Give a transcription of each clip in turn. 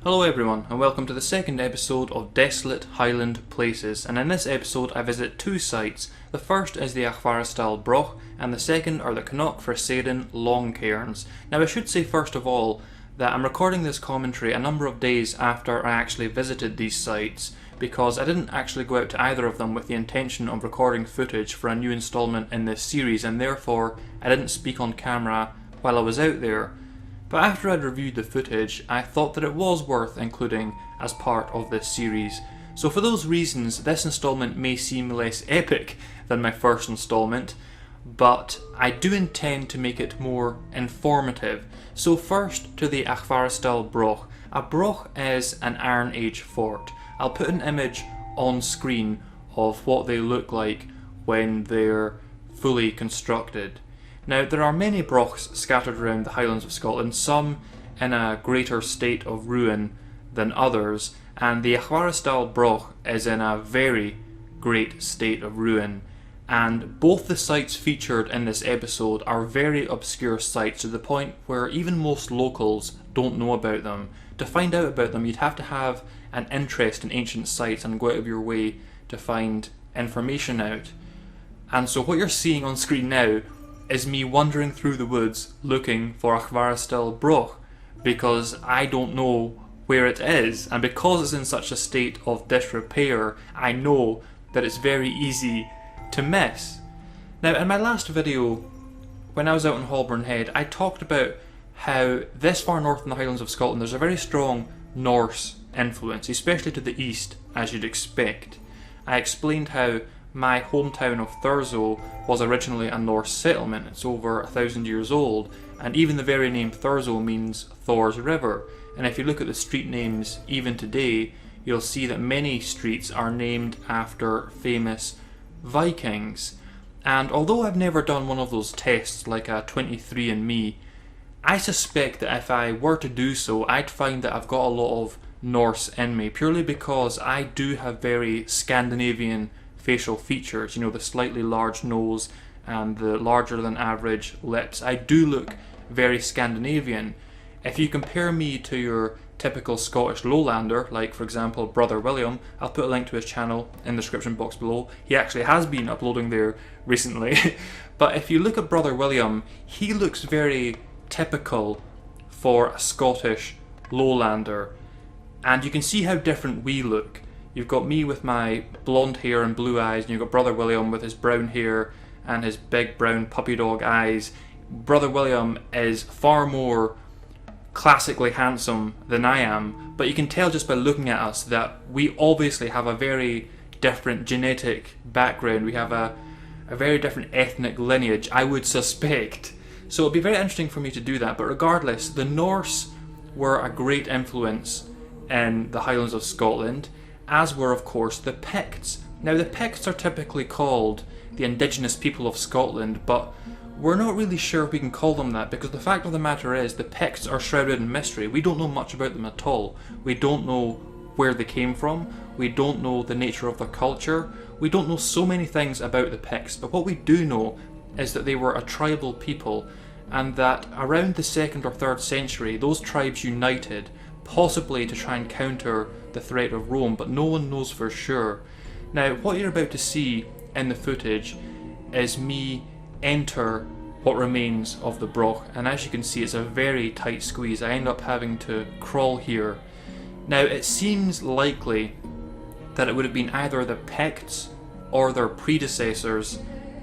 Hello everyone, and welcome to the second episode of Desolate Highland Places, and in this episode I visit two sites. The first is the Achvarasdal Broch, and the second are the Cnoc Freiceadain long cairns. Now I should say first of all that I'm recording this commentary a number of days after I actually visited these sites, because I didn't actually go out to either of them with the intention of recording footage for a new instalment in this series, and therefore I didn't speak on camera while I was out there. But after I'd reviewed the footage, I thought that it was worth including as part of this series. So for those reasons, this instalment may seem less epic than my first instalment, but I do intend to make it more informative. So first to the Achvarasdal Broch. A broch is an Iron Age fort. I'll put an image on screen of what they look like when they're fully constructed. Now, there are many brochs scattered around the Highlands of Scotland, some in a greater state of ruin than others, and the Achvarasdal Broch is in a very great state of ruin. And both the sites featured in this episode are very obscure sites, to the point where even most locals don't know about them. To find out about them, you'd have to have an interest in ancient sites and go out of your way to find information out. And so what you're seeing on screen now is me wandering through the woods looking for Achvarasdal Broch, because I don't know where it is, and because it's in such a state of disrepair, I know that it's very easy to miss. Now, in my last video, when I was out in Holborn Head, I talked about how this far north in the Highlands of Scotland there's a very strong Norse influence, especially to the east, as you'd expect. I explained how my hometown of Thurso was originally a Norse settlement. It's over 1,000 years old, and even the very name Thurso means Thor's River. And if you look at the street names even today, you'll see that many streets are named after famous Vikings. And although I've never done one of those tests like a 23andMe, I suspect that if I were to do so, I'd find that I've got a lot of Norse in me, purely because I do have very Scandinavian facial features, you know, the slightly large nose and the larger than average lips. I do look very Scandinavian. If you compare me to your typical Scottish lowlander, like for example Brother William, I'll put a link to his channel in the description box below. He actually has been uploading there recently. But if you look at Brother William, he looks very typical for a Scottish lowlander, and you can see how different we look. You've got me with my blonde hair and blue eyes, and you've got Brother William with his brown hair and his big brown puppy dog eyes. Brother William is far more classically handsome than I am, but you can tell just by looking at us that we obviously have a very different genetic background. We have a very different ethnic lineage, I would suspect. So it'd be very interesting for me to do that, but regardless, the Norse were a great influence in the Highlands of Scotland, as were of course the Picts. Now, the Picts are typically called the indigenous people of Scotland, but we're not really sure if we can call them that, because the fact of the matter is the Picts are shrouded in mystery. We don't know much about them at all. We don't know where they came from, we don't know the nature of their culture, we don't know so many things about the Picts, but what we do know is that they were a tribal people, and that around the 2nd or 3rd century those tribes united, possibly to try and counter the threat of Rome, but no one knows for sure. Now, what you're about to see in the footage is me enter what remains of the Broch, and as you can see, it's a very tight squeeze. I end up having to crawl here. Now, it seems likely that it would have been either the Picts or their predecessors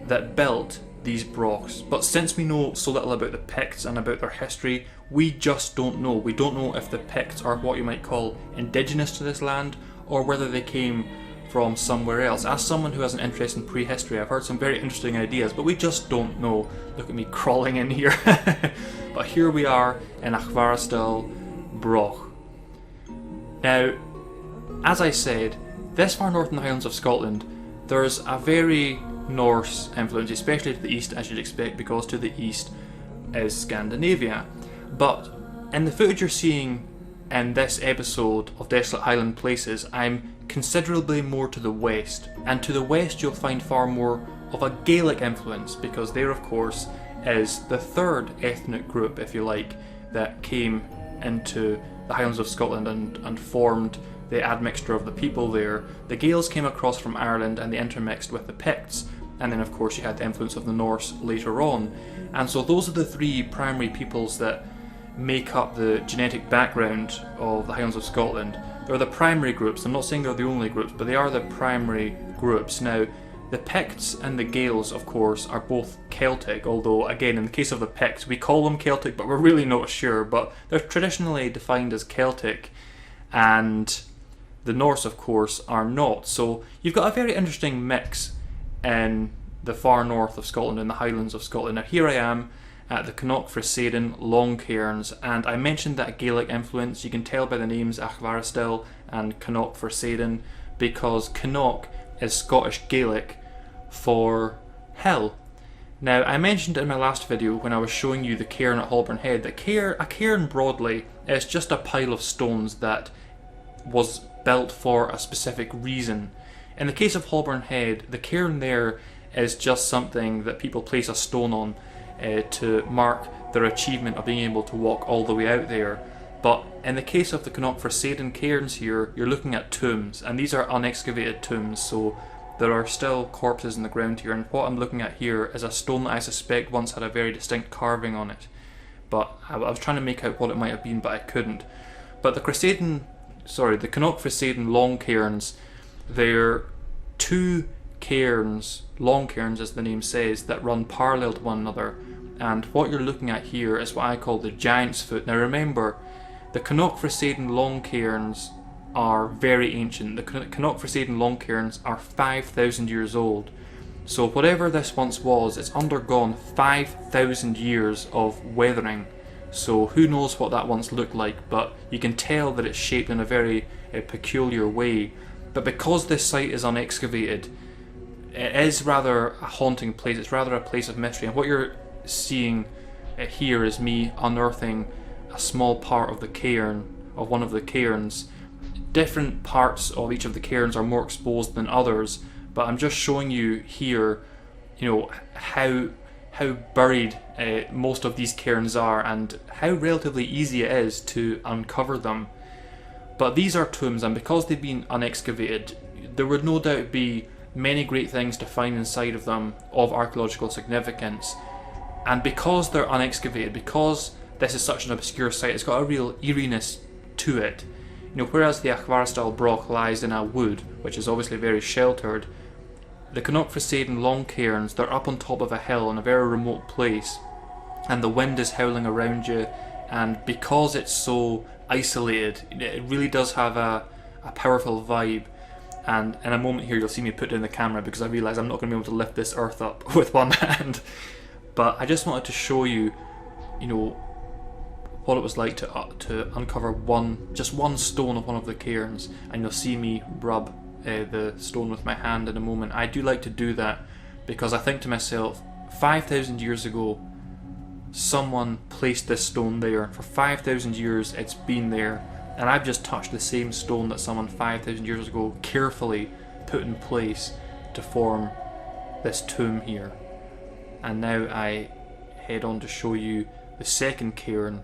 that built these brochs, but since we know so little about the Picts and about their history, we just don't know. We don't know if the Picts are what you might call indigenous to this land, or whether they came from somewhere else. As someone who has an interest in prehistory, I've heard some very interesting ideas, but we just don't know. Look at me crawling in here. But here we are in Achvarasdal Broch. Now, as I said, this far north in the Highlands of Scotland, there's a very Norse influence, especially to the east, as you'd expect, because to the east is Scandinavia. But in the footage you're seeing in this episode of Desolate Highland Places, I'm considerably more to the west, and to the west you'll find far more of a Gaelic influence, because there of course is the third ethnic group, if you like, that came into the Highlands of Scotland and formed the admixture of the people there. The Gaels came across from Ireland and they intermixed with the Picts, and then of course you had the influence of the Norse later on. And so those are the three primary peoples that make up the genetic background of the Highlands of Scotland. They're the primary groups. I'm not saying they're the only groups, but they are the primary groups. Now, the Picts and the Gaels, of course, are both Celtic, although, again, in the case of the Picts, we call them Celtic, but we're really not sure. But they're traditionally defined as Celtic, and the Norse, of course, are not. So you've got a very interesting mix in the far north of Scotland, in the Highlands of Scotland. Now, here I am at the Cnoc Freiceadain, Long Cairns, and I mentioned that Gaelic influence. You can tell by the names Achvarasdal and Cnoc Freiceadain, because Cnoc is Scottish Gaelic for hell. Now, I mentioned in my last video when I was showing you the cairn at Holborn Head that a cairn broadly is just a pile of stones that was built for a specific reason. In the case of Holborn Head, the cairn there is just something that people place a stone on to mark their achievement of being able to walk all the way out there. But in the case of the Cnoc Freiceadain cairns here, you're looking at tombs, and these are unexcavated tombs, so there are still corpses in the ground here, and what I'm looking at here is a stone that I suspect once had a very distinct carving on it. But I was trying to make out what it might have been, but I couldn't. But the Cnoc Freiceadain Long Cairns, they're two cairns, long cairns as the name says, that run parallel to one another, and what you're looking at here is what I call the Giant's Foot. Now remember, the Cnoc Freiceadain Long Cairns are very ancient. The Cnoc Freiceadain Long Cairns are 5,000 years old. So whatever this once was, it's undergone 5,000 years of weathering. So who knows what that once looked like, but you can tell that it's shaped in a very peculiar way. But because this site is unexcavated, it is rather a haunting place. It's rather a place of mystery, and what you're seeing here is me unearthing a small part of the cairn, of one of the cairns. Different parts of each of the cairns are more exposed than others, but I'm just showing you here, how buried most of these cairns are and how relatively easy it is to uncover them. But these are tombs, and because they've been unexcavated, there would no doubt be many great things to find inside of them of archaeological significance. And because they're unexcavated, because this is such an obscure site, it's got a real eeriness to it. Whereas the Achvarasdal Broch lies in a wood, which is obviously very sheltered, the Cnoc Freiceadain Long Cairns, they're up on top of a hill in a very remote place, and the wind is howling around you, and because it's so isolated, it really does have a powerful vibe. And in a moment here you'll see me put down the camera because I realise I'm not going to be able to lift this earth up with one hand. But I just wanted to show you, what it was like to uncover just one stone of one of the cairns, and you'll see me rub the stone with my hand in a moment. I do like to do that because I think to myself, 5,000 years ago someone placed this stone there. For 5,000 years it's been there, and I've just touched the same stone that someone 5,000 years ago carefully put in place to form this tomb here. And now I head on to show you the second cairn,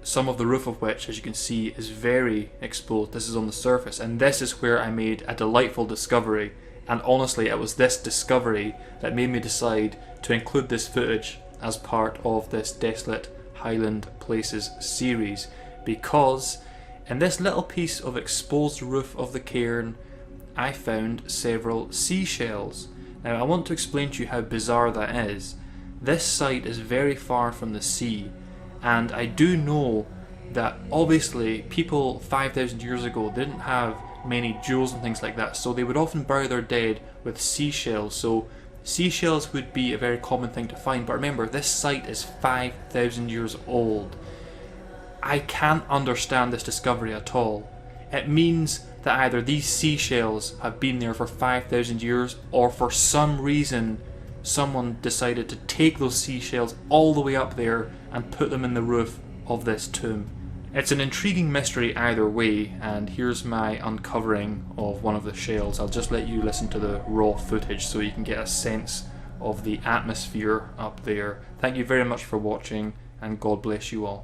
some of the roof of which, as you can see, is very exposed. This is on the surface, and this is where I made a delightful discovery. And honestly, it was this discovery that made me decide to include this footage as part of this Desolate Highland Places series, because in this little piece of exposed roof of the cairn I found several seashells. Now I want to explain to you how bizarre that is. This site is very far from the sea, and I do know that obviously people 5,000 years ago didn't have many jewels and things like that, so they would often bury their dead with seashells. So seashells would be a very common thing to find, but remember, this site is 5,000 years old. I can't understand this discovery at all. It means that either these seashells have been there for 5,000 years, or for some reason someone decided to take those seashells all the way up there and put them in the roof of this tomb. It's an intriguing mystery either way, and here's my uncovering of one of the shells. I'll just let you listen to the raw footage so you can get a sense of the atmosphere up there. Thank you very much for watching, and God bless you all.